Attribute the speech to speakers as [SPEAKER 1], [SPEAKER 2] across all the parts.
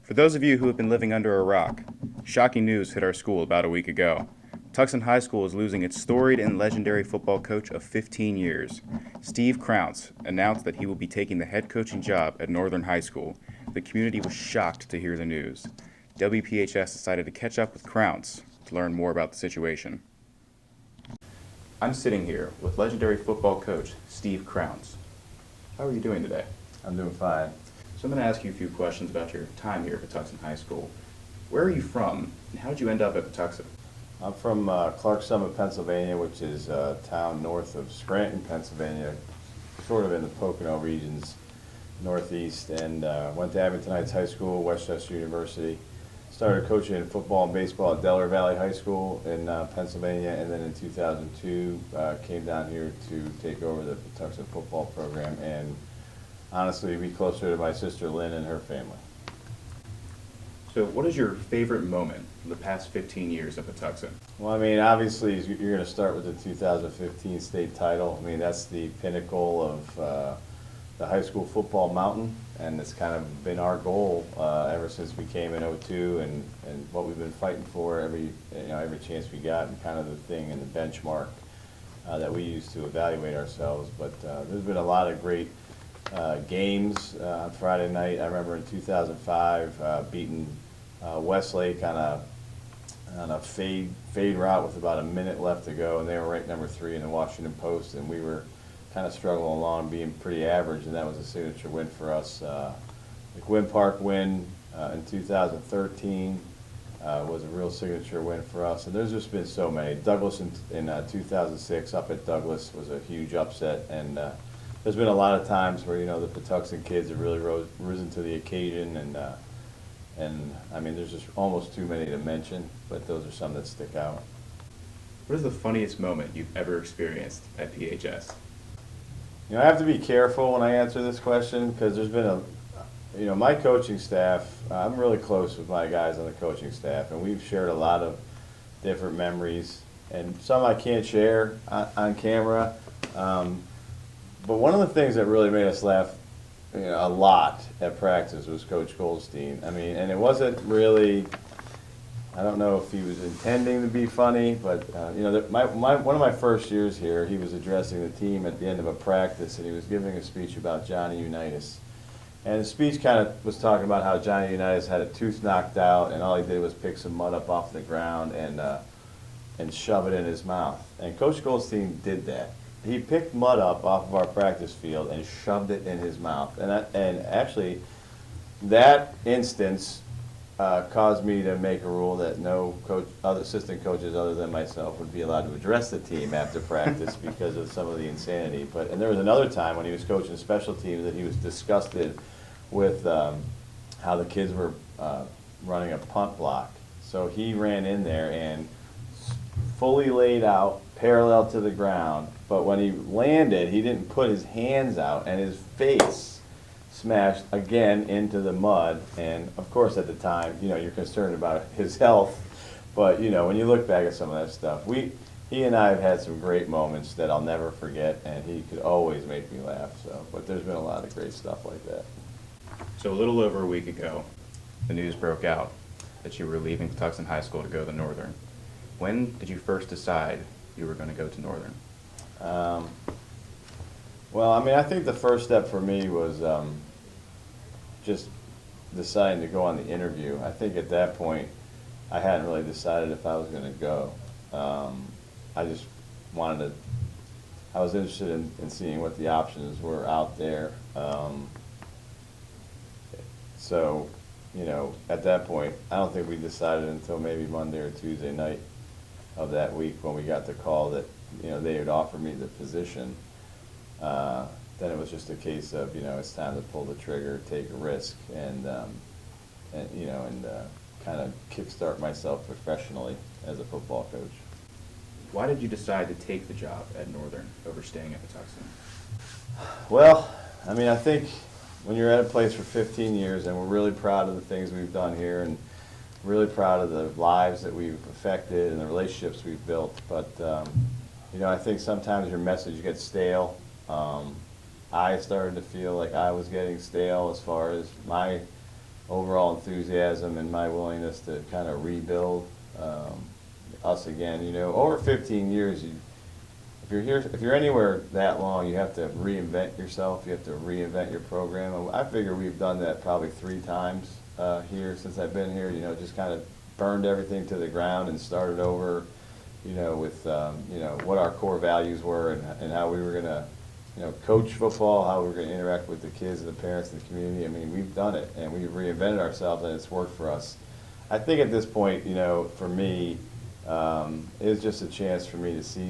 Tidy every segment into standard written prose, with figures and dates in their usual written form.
[SPEAKER 1] For those of you who have been living under a rock, shocking news hit our school about a week ago. Tucson High School is losing its storied and legendary football coach of 15 years. Steve Crounse announced that he will be taking the head coaching job at Northern High School. The community was shocked to hear the news. WPHS decided to catch up with Crounse to learn more about the situation. I'm sitting here with legendary football coach Steve Crounse. How are you doing today?
[SPEAKER 2] I'm doing fine.
[SPEAKER 1] So I'm going to ask you a few questions about your time here at Tucson High School. Where are you from, and how did you end up at Tucson?
[SPEAKER 2] I'm from Clark Summit, Pennsylvania, which is a town north of Scranton, Pennsylvania, sort of in the Pocono regions, northeast, and went to Abington Heights High School, Westchester University. Started coaching football and baseball at Delaware Valley High School in Pennsylvania, and then in 2002 came down here to take over the Tucson football program and honestly be closer to my sister Lynn and her family.
[SPEAKER 1] So what is your favorite moment in the past 15 years up at Tucson?
[SPEAKER 2] Well, I mean, obviously, you're going to start with the 2015 state title. I mean, that's the pinnacle of the high school football mountain, and it's kind of been our goal ever since we came in '02, and what we've been fighting for every chance we got, and kind of the thing and the benchmark that we use to evaluate ourselves. But there's been a lot of great games on Friday night. I remember in 2005 beating Westlake on a fade route with about a minute left to go, and they were ranked number 3 in the Washington Post, and we were kind of struggling along, being pretty average, and that was a signature win for us. The Gwynn Park win in 2013 was a real signature win for us, and there's just been so many. Douglas in 2006 up at Douglas was a huge upset, and there's been a lot of times where the Patuxent kids have really risen to the occasion, and I mean, there's just almost too many to mention, but those are some that stick out.
[SPEAKER 1] What is the funniest moment you've ever experienced at PHS?
[SPEAKER 2] I have to be careful when I answer this question because there's been my coaching staff, I'm really close with my guys on the coaching staff, and we've shared a lot of different memories, and some I can't share on camera. But one of the things that really made us laugh a lot at practice was Coach Goldstein. I mean, and it wasn't really, I don't know if he was intending to be funny, but one of my first years here, he was addressing the team at the end of a practice, and he was giving a speech about Johnny Unitas. And the speech kind of was talking about how Johnny Unitas had a tooth knocked out, and all he did was pick some mud up off the ground and shove it in his mouth. And Coach Goldstein did that. He picked mud up off of our practice field and shoved it in his mouth. And actually, that instance caused me to make a rule that no other assistant coaches other than myself would be allowed to address the team after practice because of some of the insanity. And there was another time when he was coaching special teams that he was disgusted with how the kids were running a punt block. So he ran in there and fully laid out, parallel to the ground, but when he landed, he didn't put his hands out, and his face smashed again into the mud. And of course, at the time, you're concerned about his health, but when you look back at some of that stuff, he and I have had some great moments that I'll never forget, and he could always make me laugh. But there's been a lot of great stuff like that.
[SPEAKER 1] So a little over a week ago, the news broke out that you were leaving Tucson High School to go to Northern. When did you first decide you were going to go to Northern?
[SPEAKER 2] Well, I mean, I think the first step for me was just deciding to go on the interview. I think at that point, I hadn't really decided if I was going to go. I just I was interested in seeing what the options were out there. So, at that point, I don't think we decided until maybe Monday or Tuesday night of that week when we got the call that they had offered me the position. Then it was just a case of it's time to pull the trigger, take a risk, and kind of kickstart myself professionally as a football coach.
[SPEAKER 1] Why did you decide to take the job at Northern over staying at Tucson?
[SPEAKER 2] Well, I mean, I think when you're at a place for 15 years, and we're really proud of the things we've done here, and really proud of the lives that we've affected and the relationships we've built, but I think sometimes your message gets stale. I started to feel like I was getting stale as far as my overall enthusiasm and my willingness to kind of rebuild us again. You know, over 15 years, if you're anywhere that long, you have to reinvent yourself. You have to reinvent your program. And I figure we've done that probably 3 times here since I've been here. You know, just kind of burned everything to the ground and started over. You know, with you know what our core values were and how we were gonna, you know, coach football, how we were gonna interact with the kids and the parents and the community. I mean, we've done it and we've reinvented ourselves and it's worked for us. I think at this point, you know, for me, it was just a chance for me to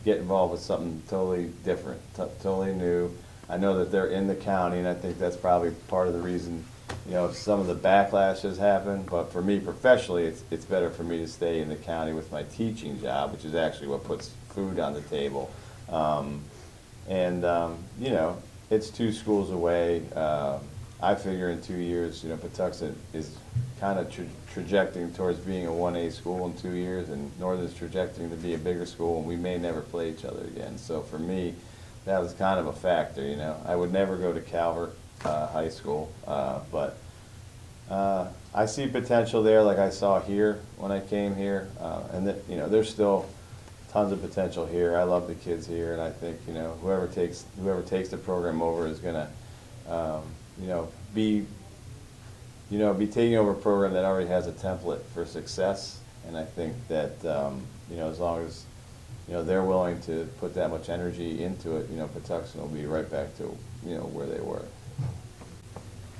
[SPEAKER 2] get involved with something totally different, totally new. I know that they're in the county, and I think that's probably part of the reason, you know, some of the backlash has happened. But for me professionally, it's better for me to stay in the county with my teaching job, which is actually what puts food on the table. You know, it's 2 schools away. I figure in 2 years, you know, Patuxent is kind of trajecting towards being a 1A school in 2 years, and Northern's trajecting to be a bigger school, and we may never play each other again. So for me, that was kind of a factor, you know. I would never go to Calvert High School, but I see potential there like I saw here when I came here, and that, you know, there's still tons of potential here. I love the kids here, and I think, you know, whoever takes the program over is gonna, you know, be taking over a program that already has a template for success. And I think that, you know, as long as, you know, they're willing to put that much energy into it, you know, Patuxent will be right back to, you know, where they were.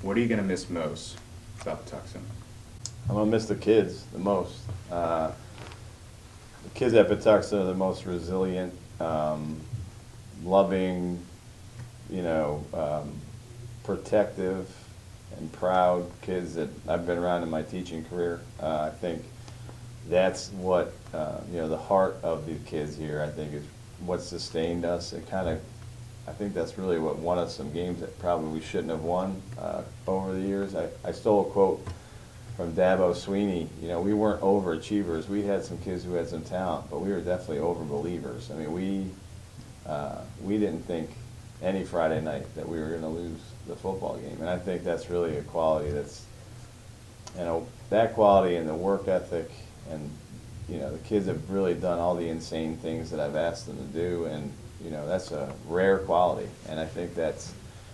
[SPEAKER 1] What are you going to miss most about Patuxent?
[SPEAKER 2] I'm going to miss the kids the most. The kids at Patuxent are the most resilient, loving, you know, protective and proud kids that I've been around in my teaching career. I think that's what, you know, the heart of the kids here, I think, is what sustained us. I think that's really what won us some games that probably we shouldn't have won over the years. I stole a quote from Dabo Sweeney. You know, we weren't overachievers. We had some kids who had some talent, but we were definitely overbelievers. I mean, we didn't think any Friday night that we were going to lose the football game. And I think that's really a quality that's, you know, that quality and the work ethic, and, you know, the kids have really done all the insane things that I've asked them to do, and, you know, that's a rare quality. And I think that's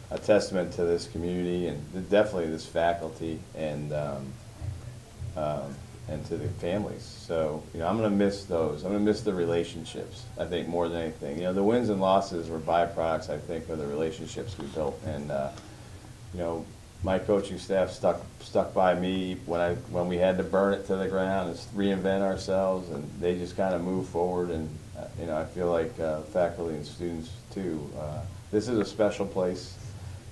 [SPEAKER 2] a testament to this community and definitely this faculty and to the families. So, you know, I'm going to miss those. I'm going to miss the relationships, I think, more than anything. You know, the wins and losses were byproducts, I think, of the relationships we built. And, you know, my coaching staff stuck by me when we had to burn it to the ground and reinvent ourselves, and they just kind of moved forward. And, you know, I feel like faculty and students, too. This is a special place,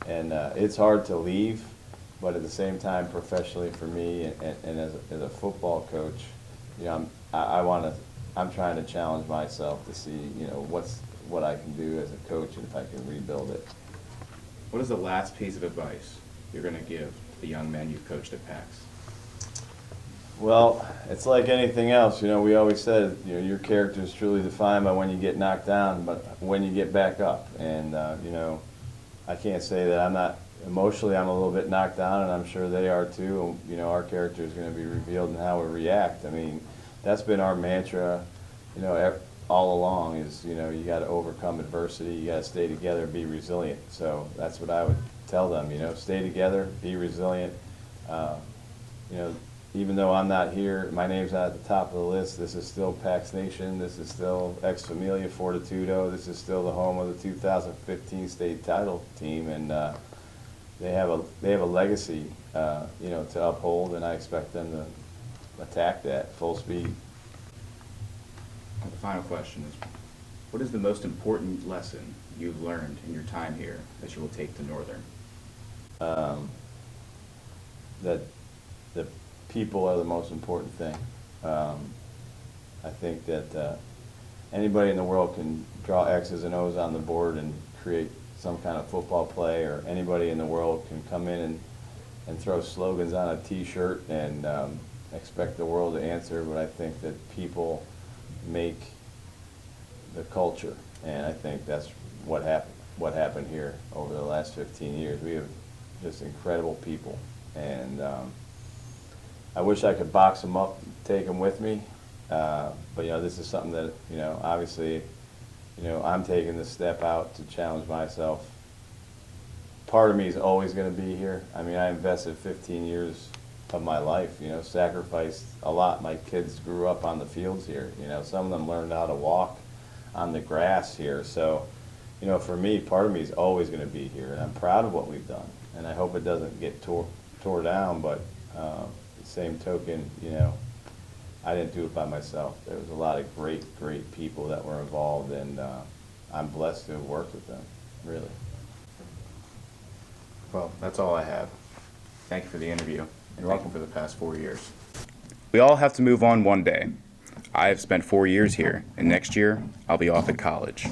[SPEAKER 2] and it's hard to leave. But at the same time, professionally for me and as a football coach, you know, I'm trying to challenge myself to see, you know, what I can do as a coach and if I can rebuild it.
[SPEAKER 1] What is the last piece of advice you're going to give to the young men you've coached at PAX?
[SPEAKER 2] Well, it's like anything else. You know, we always said, you know, your character is truly defined by when you get knocked down, but when you get back up. And, you know, I can't say that I'm not. Emotionally, I'm a little bit knocked down, and I'm sure they are too. You know, our character is going to be revealed in how we react. I mean, that's been our mantra, you know, all along is, you know, you got to overcome adversity, you got to stay together, be resilient. So that's what I would tell them, you know, stay together, be resilient. You know, even though I'm not here, my name's not at the top of the list, this is still PAX Nation, this is still Ex Familia Fortitudo, this is still the home of the 2015 state title team, and they have a legacy, you know, to uphold, and I expect them to attack that full speed.
[SPEAKER 1] The final question is, what is the most important lesson you've learned in your time here that you will take to Northern?
[SPEAKER 2] That the people are the most important thing. I think that anybody in the world can draw X's and O's on the board and create some kind of football play, or anybody in the world can come in and throw slogans on a T-shirt and expect the world to answer. But I think that people make the culture, and I think that's what happened here over the last 15 years. We have just incredible people, And I wish I could box them up, take them with me. But this is something that obviously, I'm taking this step out to challenge myself. Part of me is always going to be here. I mean, I invested 15 years of my life, sacrificed a lot. My kids grew up on the fields here. Some of them learned how to walk on the grass here. So, for me, part of me is always going to be here, and I'm proud of what we've done. And I hope it doesn't get tore down, but the same token, I didn't do it by myself. There was a lot of great people that were involved, and I'm blessed to have worked with them, really.
[SPEAKER 1] Well, that's all I have. Thank you for the interview, and thank you for the past 4 years. We all have to move on one day. I have spent 4 years here, and next year, I'll be off at college.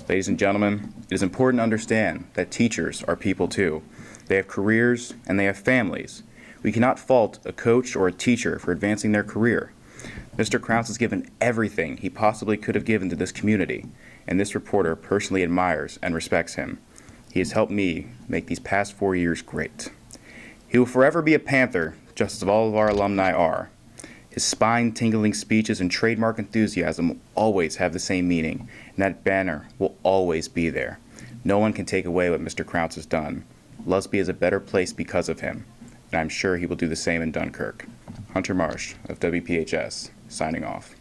[SPEAKER 1] Ladies and gentlemen, it is important to understand that teachers are people too. They have careers, and they have families. We cannot fault a coach or a teacher for advancing their career. Mr. Crounse has given everything he possibly could have given to this community, and this reporter personally admires and respects him. He has helped me make these past 4 years great. He will forever be a Panther, just as all of our alumni are. His spine-tingling speeches and trademark enthusiasm will always have the same meaning, and that banner will always be there. No one can take away what Mr. Crounse has done. Lusby is a better place because of him, and I'm sure he will do the same in Dunkirk. Hunter Marsh of WPHS, signing off.